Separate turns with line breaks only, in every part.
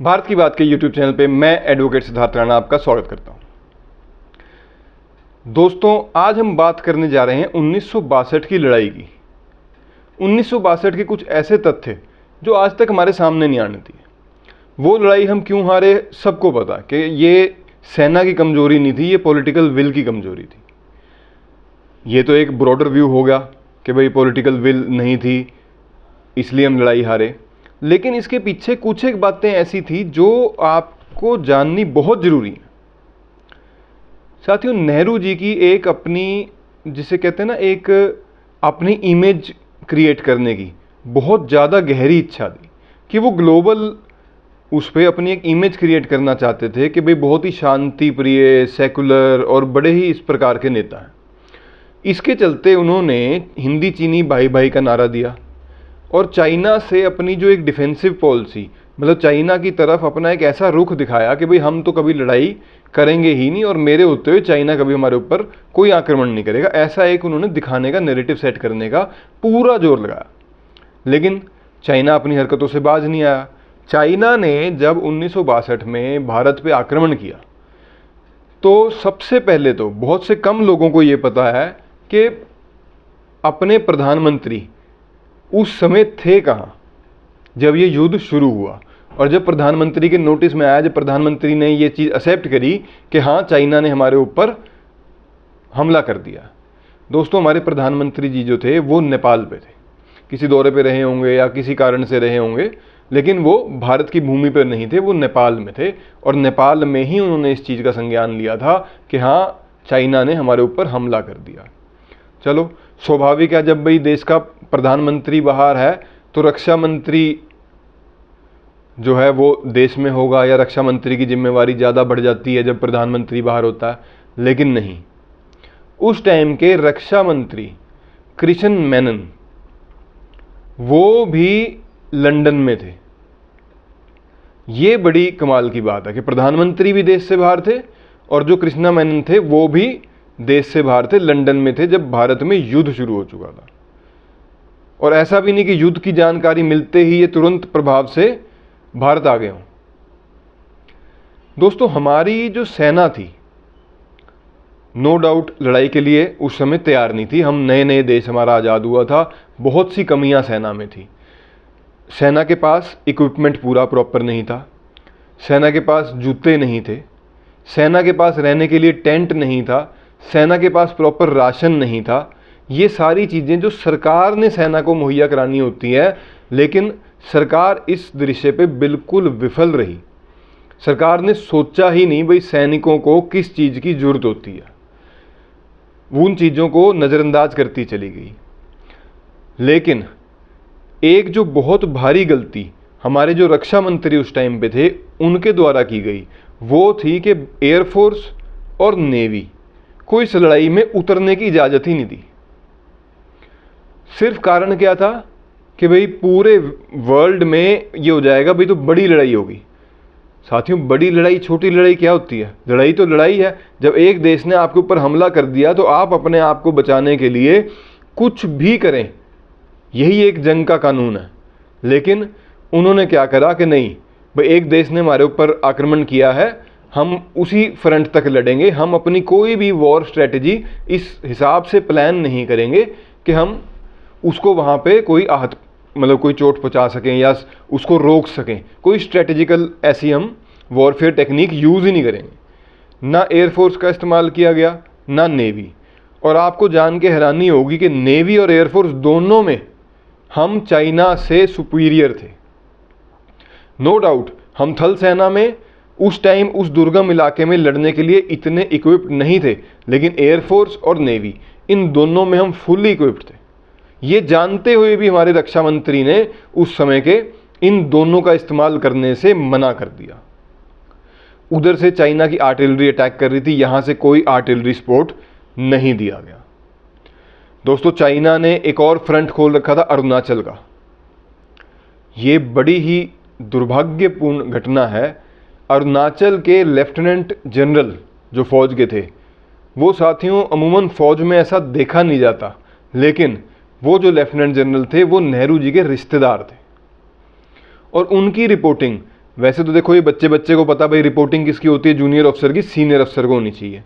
भारत की बात के यूट्यूब चैनल पे मैं एडवोकेट सिद्धार्थ राणा आपका स्वागत करता हूं। दोस्तों, आज हम बात करने जा रहे हैं 1962 की लड़ाई की। 1962 के कुछ ऐसे तथ्य जो आज तक हमारे सामने नहीं आने दिए। वो लड़ाई हम क्यों हारे सबको पता कि ये सेना की कमजोरी नहीं थी, ये पॉलिटिकल विल की कमजोरी थी। ये तो एक ब्रॉडर व्यू हो गया कि भाई पॉलिटिकल विल नहीं थी इसलिए हम लड़ाई हारे, लेकिन इसके पीछे कुछ एक बातें ऐसी थी जो आपको जाननी बहुत ज़रूरी है। साथियों, नेहरू जी की एक अपनी, जिसे कहते हैं ना, एक अपनी इमेज क्रिएट करने की बहुत ज़्यादा गहरी इच्छा थी कि वो ग्लोबल उस पर अपनी एक इमेज क्रिएट करना चाहते थे कि भाई बहुत ही शांति प्रिय, सेकुलर और बड़े ही इस प्रकार के नेता हैं। इसके चलते उन्होंने हिंदी चीनी भाई भाई का नारा दिया और चाइना से अपनी जो एक डिफेंसिव पॉलिसी, मतलब चाइना की तरफ अपना एक ऐसा रुख दिखाया कि भाई हम तो कभी लड़ाई करेंगे ही नहीं और मेरे होते हुए चाइना कभी हमारे ऊपर कोई आक्रमण नहीं करेगा, ऐसा एक उन्होंने दिखाने का, नैरेटिव सेट करने का पूरा जोर लगाया। लेकिन चाइना अपनी हरकतों से बाज नहीं आया। चाइना ने जब 1962 में भारत पे आक्रमण किया तो सबसे पहले तो बहुत से कम लोगों को ये पता है कि अपने प्रधानमंत्री उस समय थे कहाँ जब ये युद्ध शुरू हुआ। और जब प्रधानमंत्री के नोटिस में आया, जब प्रधानमंत्री ने ये चीज़ एक्सेप्ट करी कि हाँ चाइना ने हमारे ऊपर हमला कर दिया। दोस्तों, हमारे प्रधानमंत्री जी जो थे वो नेपाल पे थे, किसी दौरे पे रहे होंगे या किसी कारण से रहे होंगे, लेकिन वो भारत की भूमि पर नहीं थे, वो नेपाल में थे। और नेपाल में ही उन्होंने इस चीज़ का संज्ञान लिया था कि हाँ चाइना ने हमारे ऊपर हमला कर दिया। चलो, स्वाभाविक है, जब भाई देश का प्रधानमंत्री बाहर है तो रक्षा मंत्री जो है वो देश में होगा, या रक्षा मंत्री की जिम्मेवारी ज़्यादा बढ़ जाती है जब प्रधानमंत्री बाहर होता है। लेकिन नहीं, उस टाइम के रक्षा मंत्री कृष्ण मेनन वो भी लंदन में थे। ये बड़ी कमाल की बात है कि प्रधानमंत्री भी देश से बाहर थे और जो कृष्णा मेनन थे वो भी देश से बाहर थे, लंदन में थे जब भारत में युद्ध शुरू हो चुका था। और ऐसा भी नहीं कि युद्ध की जानकारी मिलते ही ये तुरंत प्रभाव से भारत आ गए हों। दोस्तों, हमारी जो सेना थी नो डाउट लड़ाई के लिए उस समय तैयार नहीं थी। हम नए नए देश, हमारा आज़ाद हुआ था, बहुत सी कमियां सेना में थी। सेना के पास इक्विपमेंट पूरा प्रॉपर नहीं था, सेना के पास जूते नहीं थे, सेना के पास रहने के लिए टेंट नहीं था, सेना के पास प्रॉपर राशन नहीं था। ये सारी चीज़ें जो सरकार ने सेना को मुहैया करानी होती है, लेकिन सरकार इस दृश्य पे बिल्कुल विफल रही। सरकार ने सोचा ही नहीं भाई सैनिकों को किस चीज़ की ज़रूरत होती है, उन चीज़ों को नज़रअंदाज करती चली गई। लेकिन एक जो बहुत भारी गलती हमारे जो रक्षा मंत्री उस टाइम पे थे उनके द्वारा की गई वो थी कि एयरफोर्स और नेवी को इस लड़ाई में उतरने की इजाज़त ही नहीं दी। सिर्फ कारण क्या था कि भाई पूरे वर्ल्ड में ये हो जाएगा, भाई तो बड़ी लड़ाई होगी। साथियों, बड़ी लड़ाई छोटी लड़ाई क्या होती है? लड़ाई तो लड़ाई है। जब एक देश ने आपके ऊपर हमला कर दिया तो आप अपने आप को बचाने के लिए कुछ भी करें, यही एक जंग का कानून है। लेकिन उन्होंने क्या करा कि नहीं भाई, एक देश ने हमारे ऊपर आक्रमण किया है, हम उसी फ्रंट तक लड़ेंगे। हम अपनी कोई भी वॉर स्ट्रेटजी इस हिसाब से प्लान नहीं करेंगे कि हम उसको वहाँ पे कोई आहत, मतलब कोई चोट पहुँचा सकें या उसको रोक सकें। कोई स्ट्रेटेजिकल ऐसी हम वॉरफेयर टेक्निक यूज़ ही नहीं करेंगे। ना एयरफोर्स का इस्तेमाल किया गया, ना नेवी। और आपको जान के हैरानी होगी कि नेवी और एयरफोर्स दोनों में हम चाइना से सुपीरियर थे। नो डाउट हम थल सेना में उस टाइम उस दुर्गम इलाके में लड़ने के लिए इतने इक्विप्ड नहीं थे, लेकिन एयरफोर्स और नेवी इन दोनों में हम फुल्ली इक्विप्ड थे। ये जानते हुए भी हमारे रक्षा मंत्री ने उस समय के इन दोनों का इस्तेमाल करने से मना कर दिया। उधर से चाइना की आर्टिलरी अटैक कर रही थी, यहाँ से कोई आर्टिलरी सपोर्ट नहीं दिया गया। दोस्तों, चाइना ने एक और फ्रंट खोल रखा था अरुणाचल का। ये बड़ी ही दुर्भाग्यपूर्ण घटना है। अरुणाचल के लेफ्टिनेंट जनरल जो फौज के थे, वो साथियों अमूमन फौज में ऐसा देखा नहीं जाता, लेकिन वो जो लेफ्टिनेंट जनरल थे वो नेहरू जी के रिश्तेदार थे। और उनकी रिपोर्टिंग वैसे तो देखो ये बच्चे बच्चे को पता भाई रिपोर्टिंग किसकी होती है, जूनियर ऑफिसर की, सीनियर ऑफिसर को होनी चाहिए,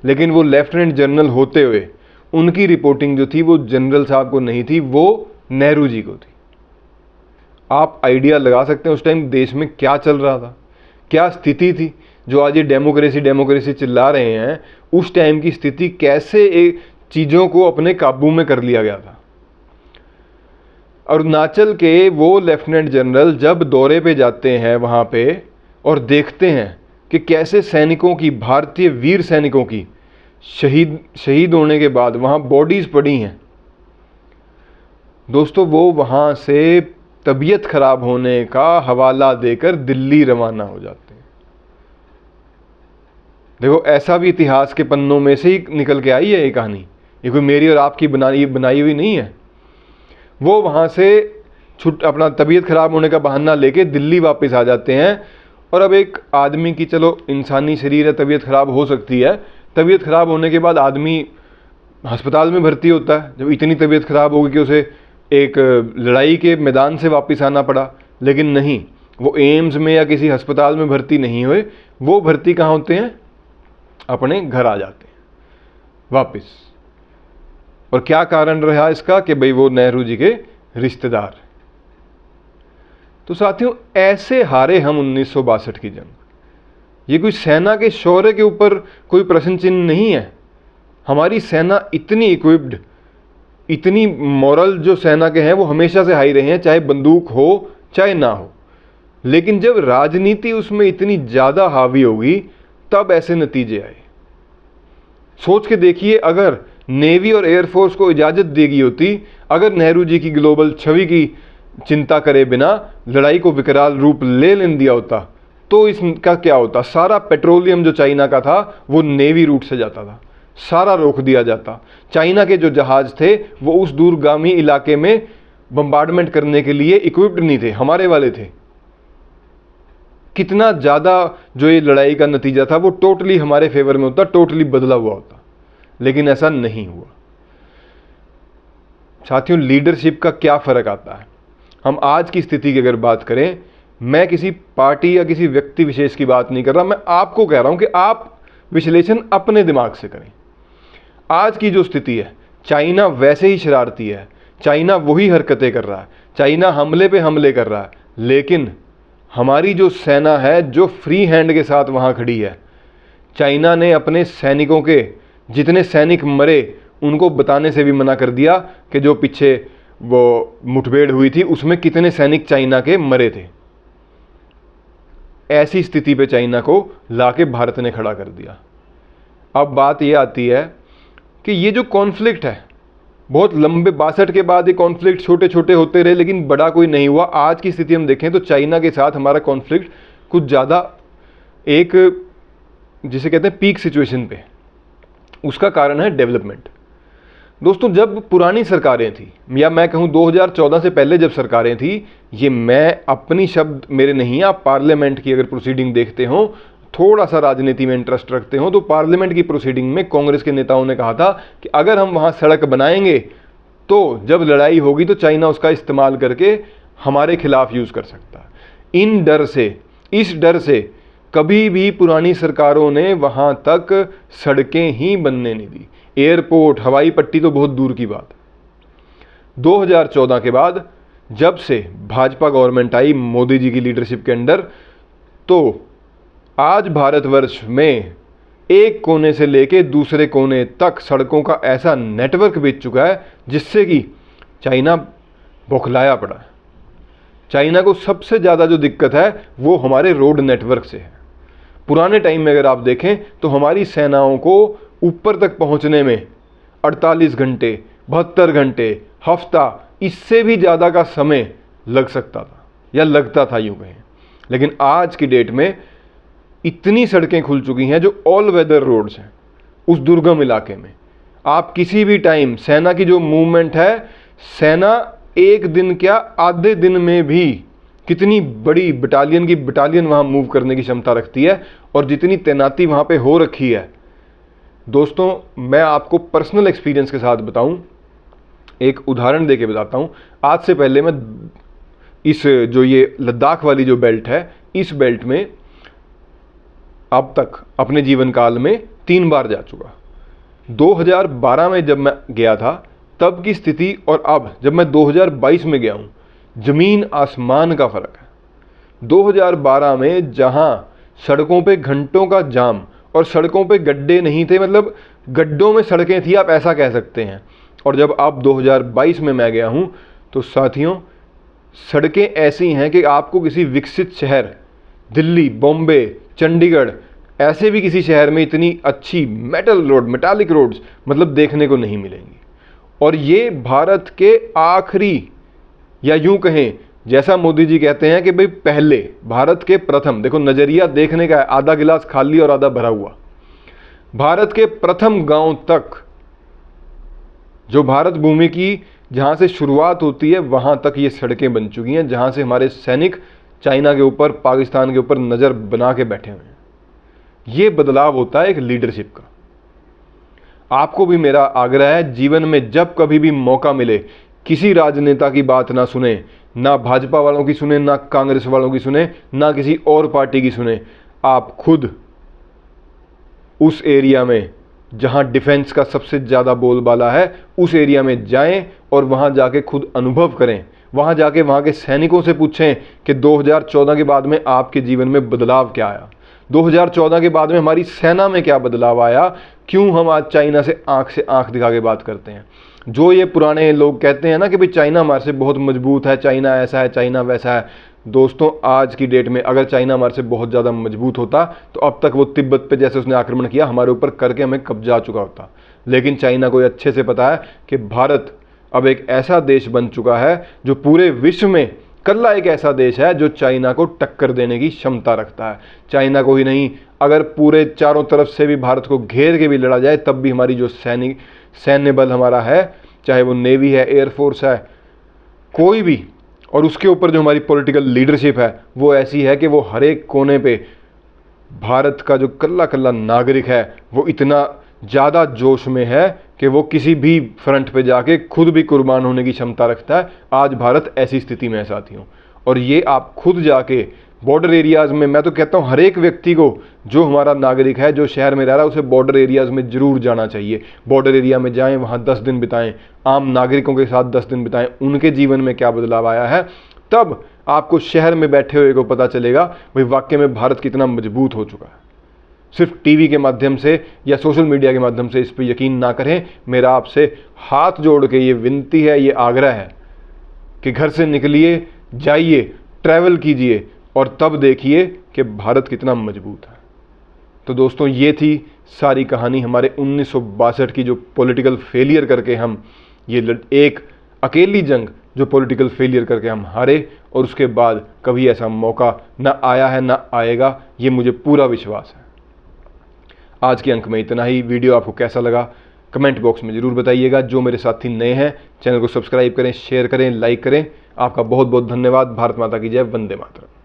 लेकिन वो लेफ्टिनेंट जनरल होते हुए उनकी रिपोर्टिंग जो थी वो जनरल साहब को नहीं थी, वो नेहरू जी को थी। आप आइडिया लगा सकते हैं उस टाइम देश में क्या चल रहा था, क्या स्थिति थी। जो आज ये डेमोक्रेसी डेमोक्रेसी चिल्ला रहे हैं, उस टाइम की स्थिति कैसे एक चीज़ों को अपने काबू में कर लिया गया था। अरुणाचल के वो लेफ्टिनेंट जनरल जब दौरे पे जाते हैं वहाँ पे और देखते हैं कि कैसे सैनिकों की, भारतीय वीर सैनिकों की शहीद होने के बाद वहाँ बॉडीज़ पड़ी हैं दोस्तों, वो वहाँ से तबीयत खराब होने का हवाला देकर दिल्ली रवाना हो जाते हैं। देखो ऐसा भी इतिहास के पन्नों में से ही निकल के आई है ये कहानी, ये कोई मेरी और आपकी बनाई हुई नहीं है। वो वहाँ से अपना तबीयत खराब होने का बहाना लेके दिल्ली वापस आ जाते हैं। और अब एक आदमी की, चलो इंसानी शरीर है, तबीयत खराब हो सकती है, तबीयत खराब होने के बाद आदमी अस्पताल में भर्ती होता है। जब इतनी तबीयत खराब होगी कि उसे एक लड़ाई के मैदान से वापस आना पड़ा, लेकिन नहीं, वो एम्स में या किसी अस्पताल में भर्ती नहीं हुए, वो भर्ती कहाँ होते हैं, अपने घर आ जाते हैं वापस। और क्या कारण रहा इसका कि भाई वो नेहरू जी के रिश्तेदार। तो साथियों ऐसे हारे हम 1962 की जंग। ये कोई सेना के शौर्य के ऊपर कोई प्रश्न चिन्ह नहीं है। हमारी सेना इतनी इक्विप्ड, इतनी मॉरल जो सेना के हैं वो हमेशा से हाई रहे हैं, चाहे बंदूक हो चाहे ना हो। लेकिन जब राजनीति उसमें इतनी ज़्यादा हावी होगी तब ऐसे नतीजे आए। सोच के देखिए, अगर नेवी और एयरफोर्स को इजाज़त देगी होती, अगर नेहरू जी की ग्लोबल छवि की चिंता करे बिना लड़ाई को विकराल रूप ले दिया होता, तो इसका क्या होता। सारा पेट्रोलियम जो चाइना का था वो नेवी रूट से जाता था, सारा रोक दिया जाता। चाइना के जो जहाज़ थे वो उस दूरगामी इलाके में बम्बार्डमेंट करने के लिए इक्विप्ड नहीं थे, हमारे वाले थे। कितना ज़्यादा जो ये लड़ाई का नतीजा था वो टोटली हमारे फेवर में होता, टोटली बदला हुआ होता, लेकिन ऐसा नहीं हुआ। साथियों लीडरशिप का क्या फ़र्क आता है। हम आज की स्थिति की अगर बात करें, मैं किसी पार्टी या किसी व्यक्ति विशेष की बात नहीं कर रहा, मैं आपको कह रहा हूं कि आप विश्लेषण अपने दिमाग से करें। आज की जो स्थिति है, चाइना वैसे ही शरारती है, चाइना वही हरकतें कर रहा है, चाइना हमले पे हमले कर रहा है, लेकिन हमारी जो सेना है जो फ्री हैंड के साथ वहाँ खड़ी है। चाइना ने अपने सैनिकों के जितने सैनिक मरे उनको बताने से भी मना कर दिया कि जो पीछे वो मुठभेड़ हुई थी उसमें कितने सैनिक चाइना के मरे थे। ऐसी स्थिति पे चाइना को लाके भारत ने खड़ा कर दिया। अब बात ये आती है कि ये जो कॉन्फ्लिक्ट है बहुत लंबे, 62 के बाद ये कॉन्फ्लिक्ट छोटे छोटे होते रहे लेकिन बड़ा कोई नहीं हुआ। आज की स्थिति हम देखें तो चाइना के साथ हमारा कॉन्फ्लिक्ट कुछ ज़्यादा एक जिसे कहते हैं पीक सिचुएशन पे। उसका कारण है डेवलपमेंट। दोस्तों जब पुरानी सरकारें थी, या मैं कहूँ 2014 से पहले जब सरकारें थी, ये मैं अपनी शब्द मेरे नहीं, आप पार्लियामेंट की अगर प्रोसीडिंग देखते हो, थोड़ा सा राजनीति में इंटरेस्ट रखते हो, तो पार्लियामेंट की प्रोसीडिंग में कांग्रेस के नेताओं ने कहा था कि अगर हम वहाँ सड़क बनाएंगे तो जब लड़ाई होगी तो चाइना उसका इस्तेमाल करके हमारे खिलाफ यूज़ कर सकता है। इन डर से, इस डर से कभी भी पुरानी सरकारों ने वहाँ तक सड़कें ही बनने नहीं दी। एयरपोर्ट, हवाई पट्टी तो बहुत दूर की बात। 2014 के बाद जब से भाजपा गवर्नमेंट आई मोदी जी की लीडरशिप के अंडर, तो आज भारतवर्ष में एक कोने से लेके दूसरे कोने तक सड़कों का ऐसा नेटवर्क बिछ चुका है जिससे कि चाइना बौखलाया पड़ा है। चाइना को सबसे ज़्यादा जो दिक्कत है वो हमारे रोड नेटवर्क से है। पुराने टाइम में अगर आप देखें तो हमारी सेनाओं को ऊपर तक पहुंचने में 48 घंटे, 72 घंटे, हफ्ता, इससे भी ज़्यादा का समय लग सकता था या लगता था यूँ कहें। लेकिन आज की डेट में इतनी सड़कें खुल चुकी हैं जो ऑल वेदर रोड्स हैं उस दुर्गम इलाके में। आप किसी भी टाइम सेना की जो मूवमेंट है, सेना एक दिन क्या आधे दिन में भी कितनी बड़ी बटालियन वहाँ मूव करने की क्षमता रखती है, और जितनी तैनाती वहाँ पे हो रखी है। दोस्तों मैं आपको पर्सनल एक्सपीरियंस के साथ बताऊं, एक उदाहरण देके बताता हूं। आज से पहले मैं इस जो ये लद्दाख वाली जो बेल्ट है इस बेल्ट में अब तक अपने जीवन काल में 3 बार जा चुका। 2012 में जब मैं गया था तब की स्थिति और अब जब मैं 2022 में गया हूँ, ज़मीन आसमान का फ़र्क है। 2012 में जहाँ सड़कों पे घंटों का जाम और सड़कों पे गड्ढे नहीं थे, मतलब गड्ढों में सड़कें थी, आप ऐसा कह सकते हैं। और जब अब 2022 में मैं गया हूँ तो साथियों सड़कें ऐसी हैं कि आपको किसी विकसित शहर दिल्ली, बॉम्बे, चंडीगढ़ ऐसे भी किसी शहर में इतनी अच्छी मेटालिक रोड्स मतलब देखने को नहीं मिलेंगी। और ये भारत के आखिरी, या यूं कहें जैसा मोदी जी कहते हैं कि भाई पहले भारत के प्रथम, देखो नज़रिया देखने का है, आधा गिलास खाली और आधा भरा हुआ। भारत के प्रथम गांव तक, जो भारत भूमि की जहां से शुरुआत होती है वहां तक ये सड़कें बन चुकी हैं, जहां से हमारे सैनिक चाइना के ऊपर, पाकिस्तान के ऊपर नज़र बना के बैठे हुए हैं। ये बदलाव होता है एक लीडरशिप का। आपको भी मेरा आग्रह है, जीवन में जब कभी भी मौका मिले किसी राजनेता की बात ना सुने, ना भाजपा वालों की सुने, ना कांग्रेस वालों की सुने, ना किसी और पार्टी की सुने। आप खुद उस एरिया में जहां डिफेंस का सबसे ज़्यादा बोलबाला है उस एरिया में जाएं और वहां जाके खुद अनुभव करें। वहां जाके वहां के सैनिकों से पूछें कि 2014 के बाद में आपके जीवन में बदलाव क्या आया, 2014 के बाद में हमारी सेना में क्या बदलाव आया, क्यों हम आज चाइना से आंख दिखा के बात करते हैं। जो ये पुराने लोग कहते हैं ना कि भाई चाइना हमारे से बहुत मजबूत है, चाइना ऐसा है, चाइना वैसा है, दोस्तों आज की डेट में अगर चाइना हमारे से बहुत ज़्यादा मजबूत होता तो अब तक वो तिब्बत पे जैसे उसने आक्रमण किया हमारे ऊपर करके हमें कब्जा चुका होता। लेकिन चाइना को अच्छे से पता है कि भारत अब एक ऐसा देश बन चुका है जो पूरे विश्व में कल्ला एक ऐसा देश है जो चाइना को टक्कर देने की क्षमता रखता है। चाइना को ही नहीं, अगर पूरे चारों तरफ से भी भारत को घेर के भी लड़ा जाए तब भी हमारी जो सैन्य बल हमारा है, चाहे वो नेवी है, एयरफोर्स है, कोई भी, और उसके ऊपर जो हमारी पॉलिटिकल लीडरशिप है वो ऐसी है कि वो हर एक कोने पे भारत का जो कल्ला नागरिक है वो इतना ज़्यादा जोश में है कि वो किसी भी फ्रंट पे जाके खुद भी कुर्बान होने की क्षमता रखता है। आज भारत ऐसी स्थिति में है साथियों, और ये आप खुद जाके बॉर्डर एरियाज़ में, मैं तो कहता हूँ हर एक व्यक्ति को जो हमारा नागरिक है, जो शहर में रह रहा है, उसे बॉर्डर एरियाज़ में ज़रूर जाना चाहिए। बॉर्डर एरिया में जाएं, वहाँ 10 दिन बिताएं, आम नागरिकों के साथ 10 दिन बिताएं, उनके जीवन में क्या बदलाव आया है, तब आपको शहर में बैठे हुए को पता चलेगा भाई वाकई में भारत कितना मजबूत हो चुका है। सिर्फ टीवी के माध्यम से या सोशल मीडिया के माध्यम से इस पर यकीन ना करें। मेरा आपसे हाथ जोड़ के ये विनती है, ये आग्रह है कि घर से निकलिए, जाइए, ट्रैवल कीजिए और तब देखिए कि भारत कितना मजबूत है। तो दोस्तों ये थी सारी कहानी हमारे 1962 की, जो पॉलिटिकल फेलियर करके हम ये एक अकेली जंग जो पॉलिटिकल फेलियर करके हम हारे, और उसके बाद कभी ऐसा मौका ना आया है ना आएगा, ये मुझे पूरा विश्वास है। आज के अंक में इतना ही। वीडियो आपको कैसा लगा कमेंट बॉक्स में ज़रूर बताइएगा। जो मेरे साथी नए हैं चैनल को सब्सक्राइब करें, शेयर करें, लाइक करें। आपका बहुत बहुत धन्यवाद। भारत माता की जय। वंदे मातरम।